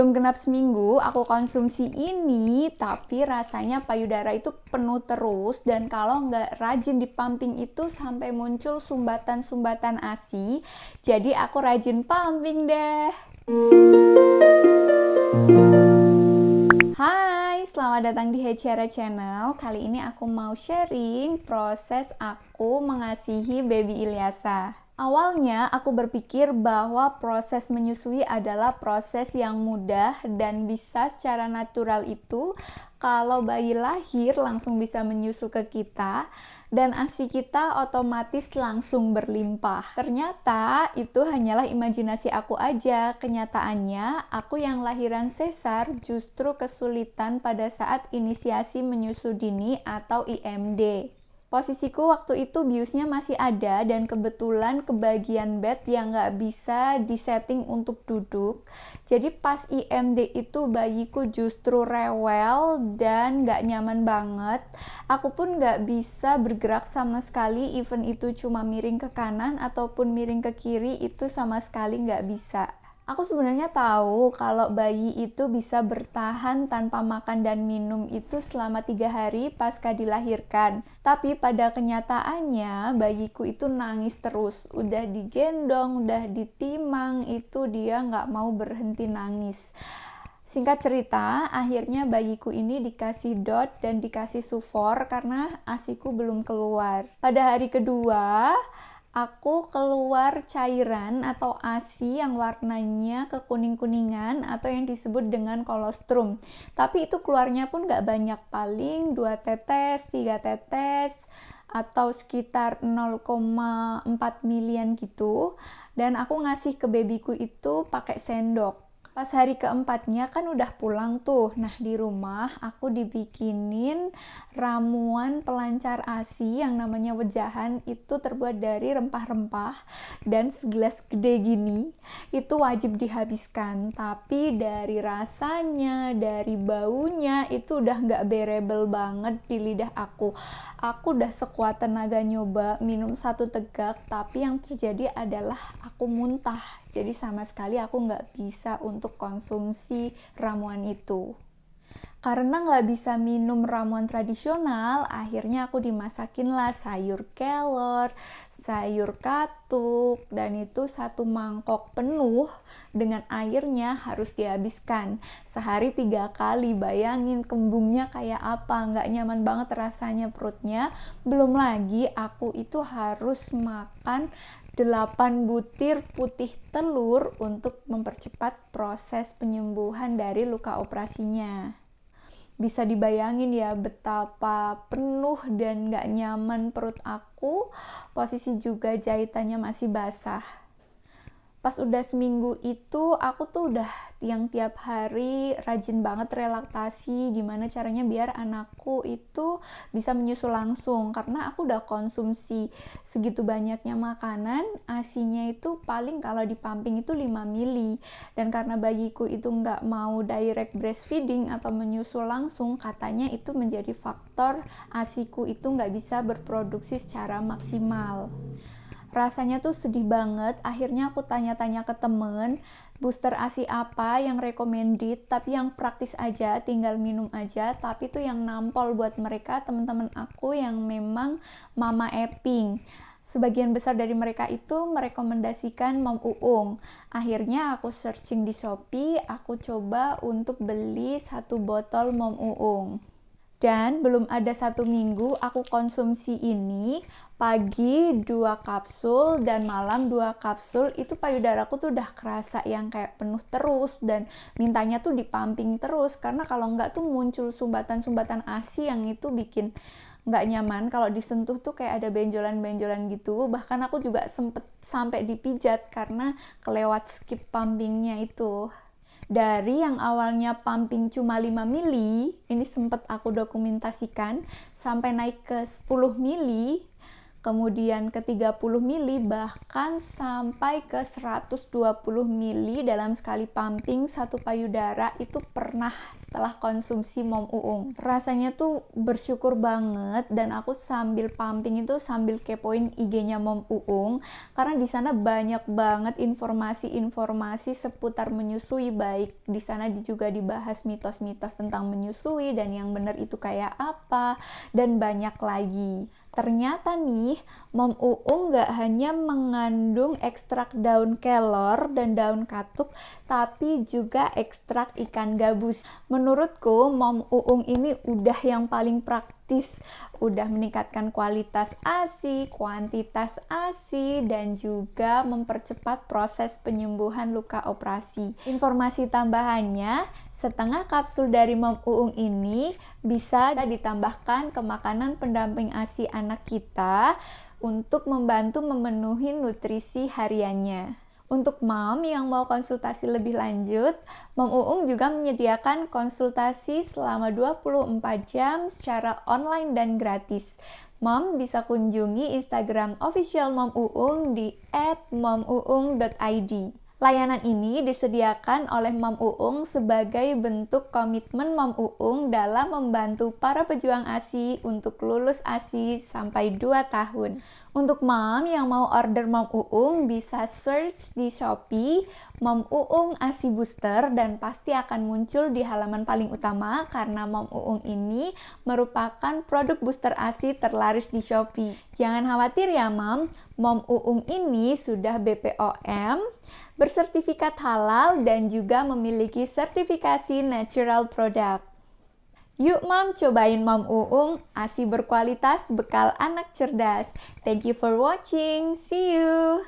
Belum genap seminggu aku konsumsi ini, tapi rasanya payudara itu penuh terus, dan kalau nggak rajin di pumping itu sampai muncul sumbatan-sumbatan ASI. Jadi aku rajin pumping deh. Hai, selamat datang di Hechera Channel. Kali ini aku mau sharing proses aku mengasihi baby Ilyasa. Awalnya aku berpikir bahwa proses menyusui adalah proses yang mudah dan bisa secara natural itu kalau bayi lahir langsung bisa menyusu ke kita dan ASI kita otomatis langsung berlimpah. Ternyata itu hanyalah imajinasi aku aja. Kenyataannya aku yang lahiran sesar justru kesulitan pada saat inisiasi menyusu dini atau IMD. Posisiku waktu itu biusnya masih ada dan kebetulan kebagian bed yang nggak bisa disetting untuk duduk. Jadi pas IMD itu bayiku justru rewel dan nggak nyaman banget. Aku pun nggak bisa bergerak sama sekali, even itu cuma miring ke kanan ataupun miring ke kiri, itu sama sekali nggak bisa. Aku sebenarnya tahu kalau bayi itu bisa bertahan tanpa makan dan minum itu selama 3 hari pasca dilahirkan. Tapi pada kenyataannya bayiku itu nangis terus. Udah digendong, udah ditimang, itu dia nggak mau berhenti nangis. Singkat cerita, akhirnya bayiku ini dikasih DOT dan dikasih sufor karena ASIku belum keluar. Pada hari kedua, aku keluar cairan atau ASI yang warnanya kekuning-kuningan atau yang disebut dengan kolostrum. Tapi itu keluarnya pun gak banyak, paling 2 tetes, 3 tetes, atau sekitar 0,4 milian gitu. Dan aku ngasih ke babyku itu pakai sendok. Pas hari keempatnya kan udah pulang tuh. Nah, di rumah aku dibikinin ramuan pelancar ASI yang namanya wejahan, itu terbuat dari rempah-rempah dan segelas gede gini. Itu wajib dihabiskan, tapi dari rasanya, dari baunya itu udah nggak bearable banget di lidah aku. Aku udah sekuat tenaga nyoba minum 1 tegak, tapi yang terjadi adalah aku muntah. Jadi sama sekali aku nggak bisa untuk konsumsi ramuan itu. Karena nggak bisa minum ramuan tradisional, akhirnya aku dimasakin lah sayur kelor, sayur katuk, dan itu 1 mangkok penuh dengan airnya harus dihabiskan. Sehari 3 kali, bayangin kembungnya kayak apa, nggak nyaman banget rasanya perutnya. Belum lagi aku itu harus makan 8 butir putih telur untuk mempercepat proses penyembuhan dari luka operasinya. Bisa dibayangin ya betapa penuh dan gak nyaman perut aku, posisi juga jahitannya masih basah. Pas udah seminggu itu aku tuh udah yang tiap hari rajin banget relaksasi gimana caranya biar anakku itu bisa menyusu langsung, karena aku udah konsumsi segitu banyaknya makanan, ASInya itu paling kalau di pumping itu 5 mili, dan karena bayiku itu nggak mau direct breastfeeding atau menyusu langsung, katanya itu menjadi faktor ASIku itu nggak bisa berproduksi secara maksimal. Rasanya tuh sedih banget. Akhirnya aku tanya-tanya ke temen, booster ASI apa yang recommended, tapi yang praktis aja, tinggal minum aja, tapi tuh yang nampol buat mereka, teman-teman aku yang memang mama eping. Sebagian besar dari mereka itu merekomendasikan Mom Uung. Akhirnya aku searching di Shopee, aku coba untuk beli 1 botol Mom Uung. Dan belum ada 1 minggu aku konsumsi ini, pagi 2 kapsul dan malam 2 kapsul, itu payudaraku tuh udah kerasa yang kayak penuh terus dan mintanya tuh dipumping terus, karena kalau enggak tuh muncul sumbatan-sumbatan ASI yang itu bikin nggak nyaman. Kalau disentuh tuh kayak ada benjolan-benjolan gitu, bahkan aku juga sempet sampai dipijat karena kelewat skip pumpingnya itu. Dari yang awalnya pumping cuma 5 mili, ini sempat aku dokumentasikan sampai naik ke 10 mili, kemudian ke 30 mili, bahkan sampai ke 120 mili dalam sekali pumping satu payudara itu pernah setelah konsumsi Mom Uung. Rasanya tuh bersyukur banget, dan aku sambil pumping itu sambil kepoin IG-nya Mom Uung karena di sana banyak banget informasi-informasi seputar menyusui, baik di sana juga dibahas mitos-mitos tentang menyusui dan yang benar itu kayak apa dan banyak lagi. Ternyata nih, Mom Uung gak hanya mengandung ekstrak daun kelor dan daun katuk, tapi juga ekstrak ikan gabus. Menurutku, Mom Uung ini udah yang paling praktis, udah meningkatkan kualitas ASI, kuantitas ASI, dan juga mempercepat proses penyembuhan luka operasi. Informasi tambahannya, setengah kapsul dari Mom Uung ini bisa ditambahkan ke makanan pendamping ASI anak kita untuk membantu memenuhi nutrisi hariannya. Untuk mom yang mau konsultasi lebih lanjut, Mom Uung juga menyediakan konsultasi selama 24 jam secara online dan gratis. Mom bisa kunjungi Instagram official Mom Uung di @momuung.id. Layanan ini disediakan oleh Mom Uung sebagai bentuk komitmen Mom Uung dalam membantu para pejuang ASI untuk lulus ASI sampai 2 tahun. Untuk mom yang mau order Mom Uung bisa search di Shopee Mom Uung ASI Booster dan pasti akan muncul di halaman paling utama karena Mom Uung ini merupakan produk booster ASI terlaris di Shopee. Jangan khawatir ya Mom Uung ini sudah BPOM, bersertifikat halal dan juga memiliki sertifikasi natural product. Yuk Mom, cobain Mom Uung, ASI berkualitas bekal anak cerdas. Thank you for watching. See you.